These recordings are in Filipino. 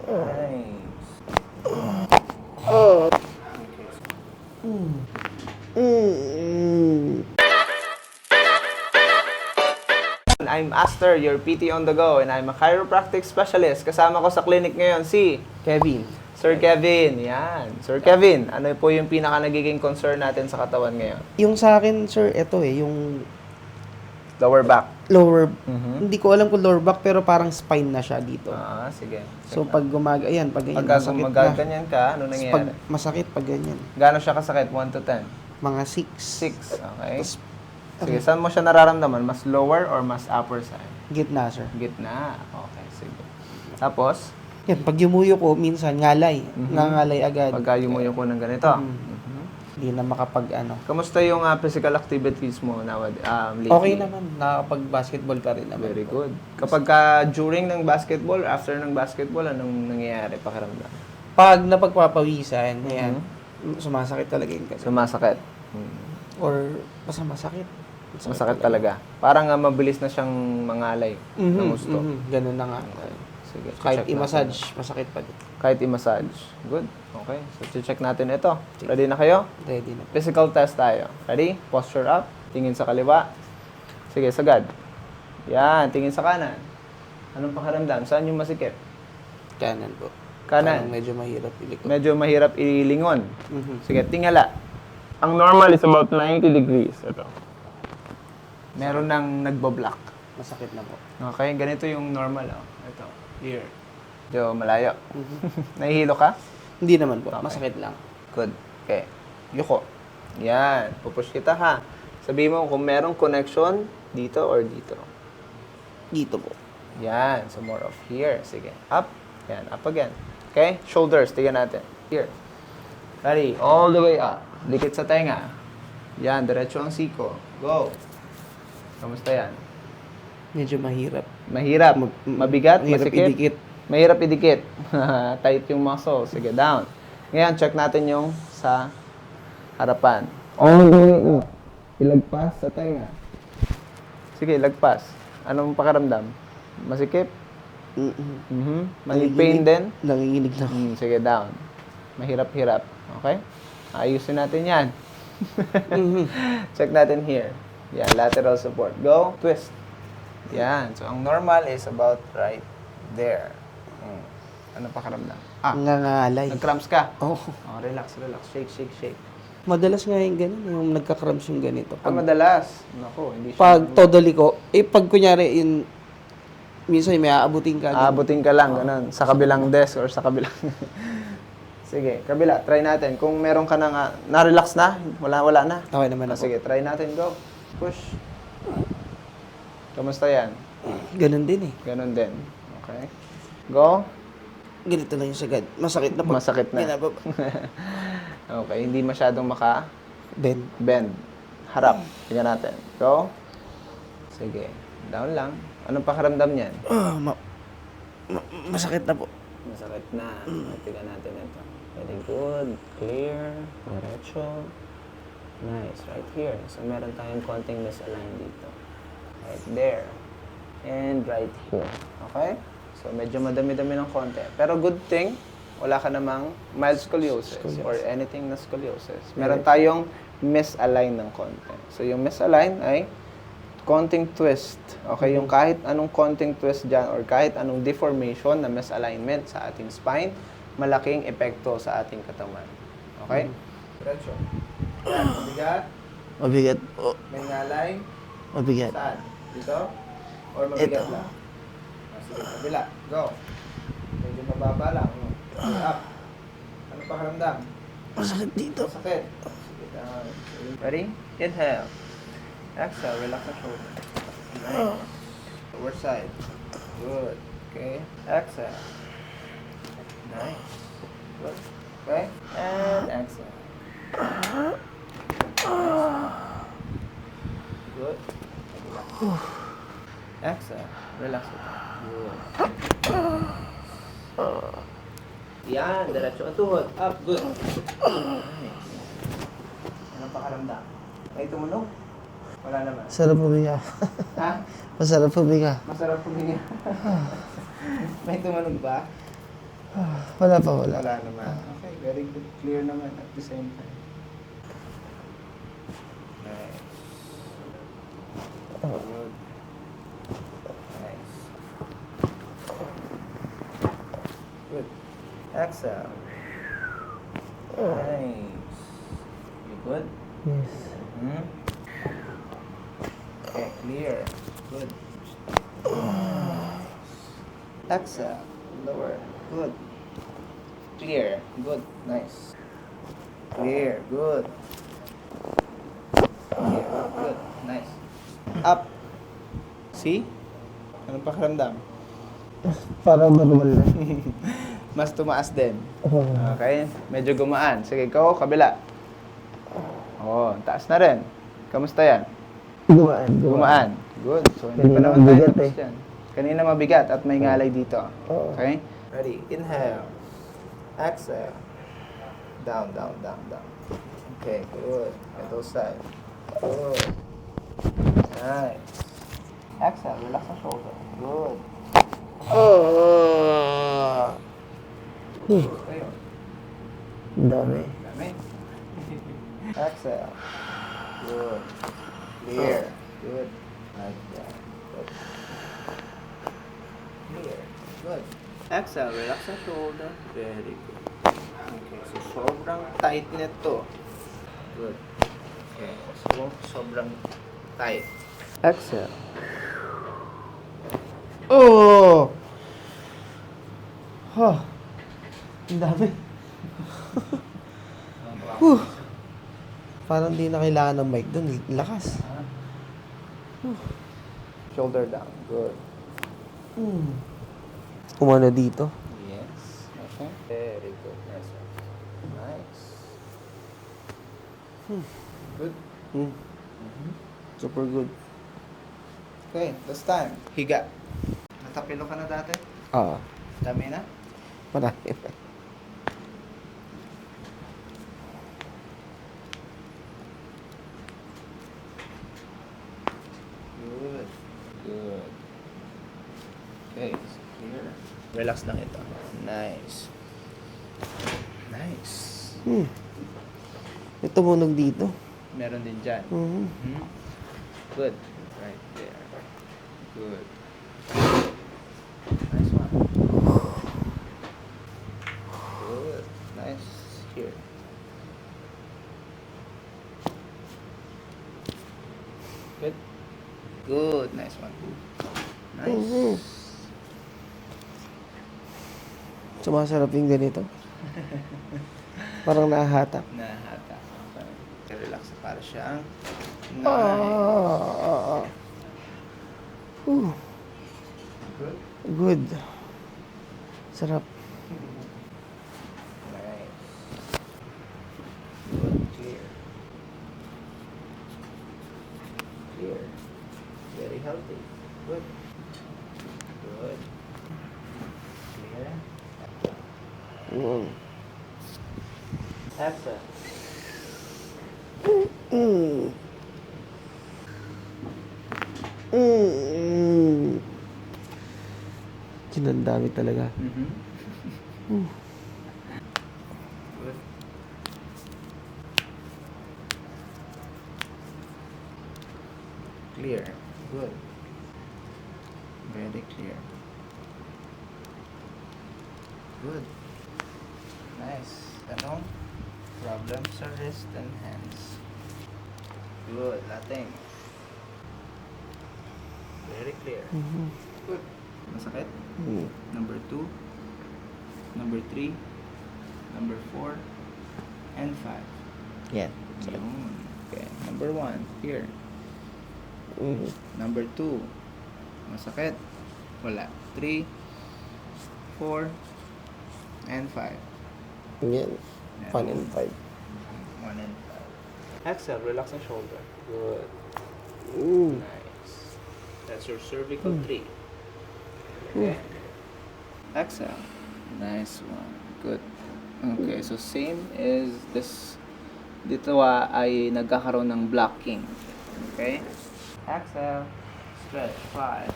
Nice. I'm Aster, your PT on the go, and I'm a chiropractic specialist. Kasama ko sa clinic ngayon si Kevin. Sir Kevin. Yan. Sir Kevin, ano po yung pinaka nagiging concern natin sa katawan ngayon? Yung sa akin, sir, ito yung Lower back. lower, Mhm. hindi ko alam kung lower back, pero parang spine na siya dito. Sige. So, pag ayan, pag ganyan, Pagka masakit na. gumaganyan ka, ano Pag nangyayari? masakit, pag ganyan. Gaano siya kasakit? 1 to 10? Mga 6. 6. Okay. Tapos, Sige, saan mo siya nararamdaman? Mas lower or mas upper side? gitna, sir. Gitna. Okay, sige. Tapos, Yan, pag yumuyo ko, minsan ngalay. Mhm. Ngangalay agad. pagka yumuyo ko ng ganito. Mhm. Mhm. Hindi na makapag ano. Kamusta yung physical activities mo lately? Okay naman, nakakapag-basketball pa rin naman. Very good. Kapag during ng basketball, after ng basketball, anong nangyayari pakiramdam? Pag napagpapawisan, ayan, Mhm. sumasakit talaga yung kasi. Sumasakit. Or, basta masakit. Masakit talaga. Parang mabilis na siyang mangalay ng gusto. Ganun na nga. Sige, Kahit check i-massage, natin. masakit pa din. Kahit i-massage. Good. Okay. So, check natin ito. Ready na kayo? Ready na. Physical test tayo. Ready? Posture up. Tingin sa kaliwa. Sige, sagad. Yan. Tingin sa kanan. Anong pakiramdam? Saan yung masikip? Kanan po. Kanan. Parang medyo mahirap ilikot. Medyo mahirap ilingon. Mhm. Sige, tingala. Ang normal is about 90 degrees. Ito. Meron nang nagbo-block. Masakit na po. Okay, ganito yung normal. Oh. Ito. Here. Medyo malayo. Nahihilo ka? Hindi naman po. Okay. Masakit lang. Good. Okay. Yuko. Yan. Pupush kita ha. Sabihin mo kung merong connection dito or dito. Dito po. Yan. So more of here. Sige. Up. Yan. Up again. Okay? Shoulders. Tingnan natin. Here. Ready. All the way up. Dikit sa tenga. Yan. Diretso ang siko. Go. Kamusta yan? Medyo mahirap. Mahirap. Mabigat. Mahirap Masikip. idikit. Mahirap idikit. Tight yung muscle. Sige, down. Ngayon, check natin yung sa harapan. All the way up. Ilagpas sa tenga. Sige, ilagpas. Anong pakiramdam? Masikip? May pain din? Nanginginig na. Sige, down. Mahirap-hirap. Okay? Ayusin natin yan. Check natin here. Yan, lateral support. Go. Twist. Yan. So, ang normal is about right there. Ano pakiramdam? Nangangalay. Nag-cramps ka? Oh. Relax, relax. Shake, shake, shake. Madalas nga yung ganun, yung nagka-cramps yung ganito. Madalas. Naku, hindi siya. Pag totally ko, pag kunyari, yun, minsan may aabutin ka. Aabutin ka lang, ganun. Sa kabilang desk or sa kabilang... Sige, kabila. Try natin. Kung meron ka nang... na-relax na? Wala na? Okay naman ako. Sige, try natin. Go. Push. Kamusta yan? Ganun din eh. Ganun din. Okay. Go. Ganito lang yung sagad. Masakit na po. Masakit na. Binababa. Okay, hindi masyadong Then, bend. Harap. Tingnan natin. Go. Sige. Down lang. Anong pakiramdam niyan? masakit na po. Masakit na. Tingnan natin ito. Very good. Clear. Diretso. Nice. Right here. So, meron tayong konting misalign dito. Right there. And right here. Okay? So, medyo madami-dami ng konti. Pero good thing, wala ka namang mild scoliosis or anything na scoliosis. Meron tayong misalign ng konti. So, yung misalign ay konting twist. Okay? Yung kahit anong konting twist dyan or kahit anong deformation na misalignment sa ating spine, malaking epekto sa ating katawan. Okay? Diretso. Yan. Mabigat. Mabigat po. May ngalay. Mabigat. Saan? Dito? Or mabigat Ito. lang? Sige, kabila. Go. Medyo mababa lang. Up. Ano pakiramdam? Masakit dito. Sakit. Sige, down. Ready? Inhale. Exhale. Relax the shoulder. Nice. Lower side. Good. Okay. Exhale. Nice. Good. Okay. And exhale. Good. Exhale. Relax it. Good. Yan. Diretso ang tuhod. Up. Good. Nice. Ano pakiramdam? May tumunog? Wala naman. Sarap pumiga. Ha? Masarap pumiga. Masarap puminga. May tumunog ba? Wala pa, wala. Wala naman. Okay, very good. Clear naman at the same time. Nice. Good. Nice. Good. Exhale. Nice. You good? Yes. Hmm? Okay, clear. Good. Exhale. Lower. Good. Clear. Good. Nice. Clear. Good. Clear. Good. Nice. Up. See? Anong pakiramdam? Parang normal lang. Mas tumaas din. Okay? Medyo gumaan. Sige, ikaw, kabila. Oh, taas na rin. Kamusta yan? Gumaan. Gumaan. Good. So, hindi pa Kanina naman tayo mabigat tapos eh. dyan. Kanina mabigat at may ngalay dito. Oo. Okay? Ready? Inhale. Exhale. Down, down, down, down. Okay, good. Middle side. Good. Nice. Exhale. Relax the shoulder. Good. Ayun. Dami. Dami. Exhale. Good. Clear. Good. Like that. Good. Clear. Good. Exhale. Relax the shoulder. Very good. Okay. So, sobrang tight nito. Good. Okay. So, sobrang tight. Exhale. Oh! Huh. Ang dami. Parang di na kailangan ng mic doon. Lakas. Shoulder down. Good. Umano dito. Yes. Okay. Very good. Nice one. Nice. Good. Super good. Okay, this time. Higa. Natapilo ka na dati? Oo. Dami na? Marami. Good. Good. Okay, so clear. Relax lang ito. Nice. Nice. May tumunog dito. Meron din dyan. Mhm. Hmm? Good. Right there. Good. Nice one. Good. Nice. Here. Good. Good. Nice one. Nice. Sumasarap yung ganito. Parang nahahatak. Nahata. Okay. Relax para siyang nice. Good. Good. Sarap. Nice. Good. Clear. Clear. Very healthy. Good. Good. Clear. Exhale. Kinandami talaga. Good. Clear. Good. Very clear. Good. Nice. Tanong? Problem sa wrist and hands. Good. Lating. Very clear. Good. Masakit? Number 2, number 3, number 4, and 5. Yan. Yun. Okay. Number 1, here. Number 2, masakit? Wala. 3, 4, and 5. Yan. 1 and 5. 1 and 5. Exhale, relax the shoulder. Good. Nice. That's your cervical 3. Okay. Exhale. Nice one. Good. Okay, so same is this. Dito ay nagkakaroon ng blocking. Okay? Exhale. Stretch. 5,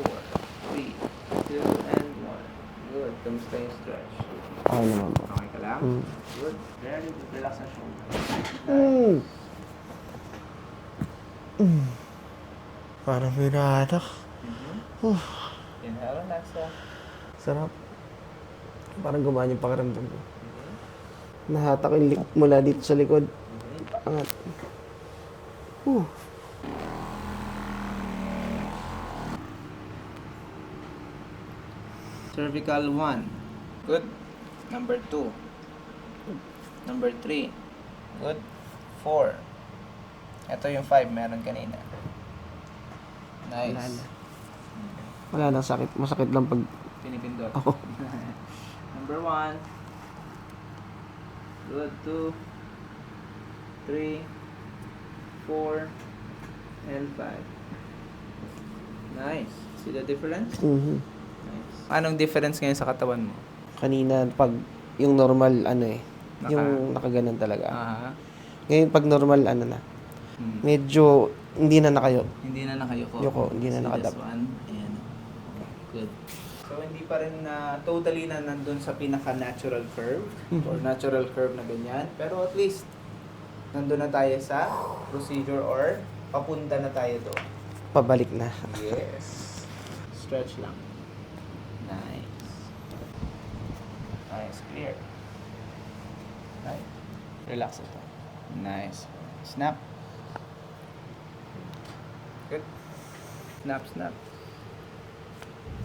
4, 3, 2, and 1. Good. Kamusta yung stretch? Okay naman po. Okay ka lang? Mm. Good. Very good. Relax ang shoulder. Parang may nahatak. Inhale and exhale. Sarap. Parang gumaan yung pakiramdam ko. Nahatak yung mula dito sa likod. Angat. Cervical 1. Good. Number 2. Number 3. Good. 4. Ito yung 5 meron kanina. Nice. Wala na. Wala nang sakit. Masakit lang pag... Pinipindot. Ako. Number 1. Good. 2. 3. 4. And 5. Nice. See the difference? Mhm. Nice. Anong difference ngayon sa katawan mo? Kanina, pag yung normal, Naka- yung nakaganan talaga. Aha. Ngayon, pag normal, medyo hindi na nakayo. Hindi na nakayuko. Yuko, hindi na See nakadap. this one? Ayan. Good. So, hindi pa rin na totally na nandun sa pinaka-natural curve or natural curve na ganyan. Pero at least, nandun na tayo sa procedure or papunta na tayo doon. Pabalik na. Yes. Stretch lang. Nice. Nice. Clear. Right. Relax ito. Nice. Snap. Good. Snap, snap.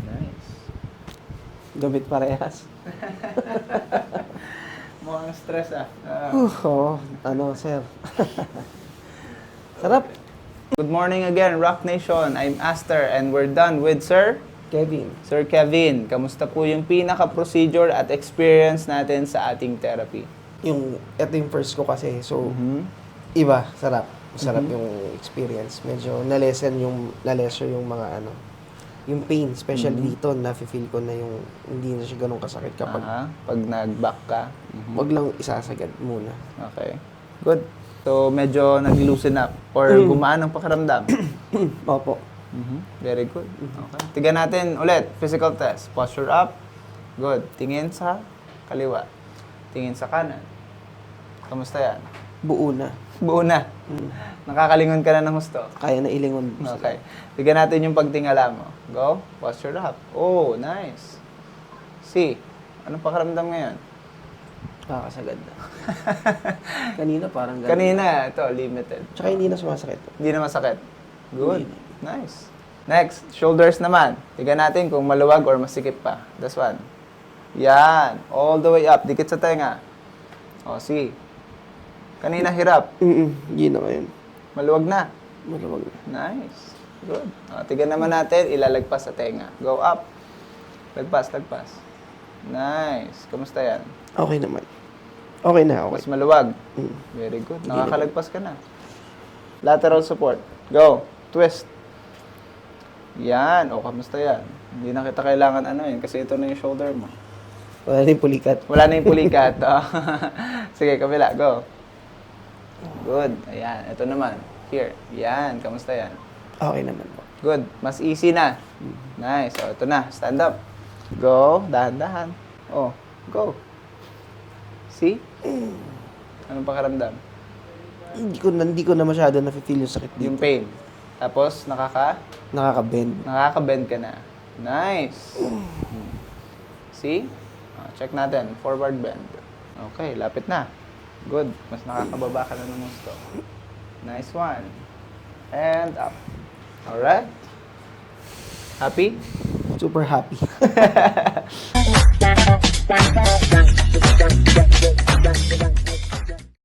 Nice. Gamit parehas. Mukhang stress ah. Oo. Sir. Sarap. Good morning again, Rock Nation. I'm Aster and we're done with Kevin. Sir Kevin. Kamusta po yung pinaka-procedure at experience natin sa ating therapy? Ito yung first ko kasi. So, iba. Sarap. Masarap yung experience. Medyo na-lesser yung mga yung pain. Especially dito, nafe-feel ko na yung hindi na siya ganun kasakit kapag Pag nag-back ka. wag lang isasagad muna. Okay. Good. So, medyo nag-loosen up or gumaan ang pakiramdam. Opo. Very good. Okay. Tignan natin ulit. Physical test. Posture up. Good. Tingin sa kaliwa. Tingin sa kanan. Kamusta yan? Buo na. Buo na. Nakakalingon ka na ng gusto. Kaya na ilingon. Okay. Tignan natin yung pagtingala mo. Go. Posture up. Oh, nice. See. Anong pakiramdam ngayon? Kakasagad na. Kanina parang ganun. Kanina, ito, limited. Tsaka hindi na sumasakit. Hindi na masakit. Good. Nice. Next, shoulders naman. Tignan natin kung maluwag or masikip pa. This one. Yan. All the way up. Dikit sa tenga. O, see. Kanina hirap. Hindi na ngayon. Maluwag na. Maluwag na. Nice. Good. O, tignan naman natin. Ilalagpas sa tenga. Go up. Lagpas, lagpas. Nice. Kamusta yan? Okay naman. Okay na, okay. Mas maluwag. Very good. Nakakalagpas ka na. Lateral support. Go. Twist. Yan. O, kamusta yan? Hindi na kita kailangan yun kasi ito na yung shoulder mo. Wala na yung pulikat. Wala na yung pulikat. Oh. Sige, kabila. Go. Good. Ayan. Ito naman. Here. Yan. Kamusta yan? Okay naman po. Good. Mas easy na. Nice. O, ito na. Stand up. Go. Dahan-dahan. Oh. Go. See? Anong pakiramdam? Hindi ko na masyado na-feel yung sakit dito. Yung pain. Tapos, Nakaka-bend. nakaka-bend ka na. Nice. See? Check natin. Forward bend. Okay, lapit na. Good. Mas nakakababa ka na ng gusto. Nice one. And up. Alright? Happy? Super happy.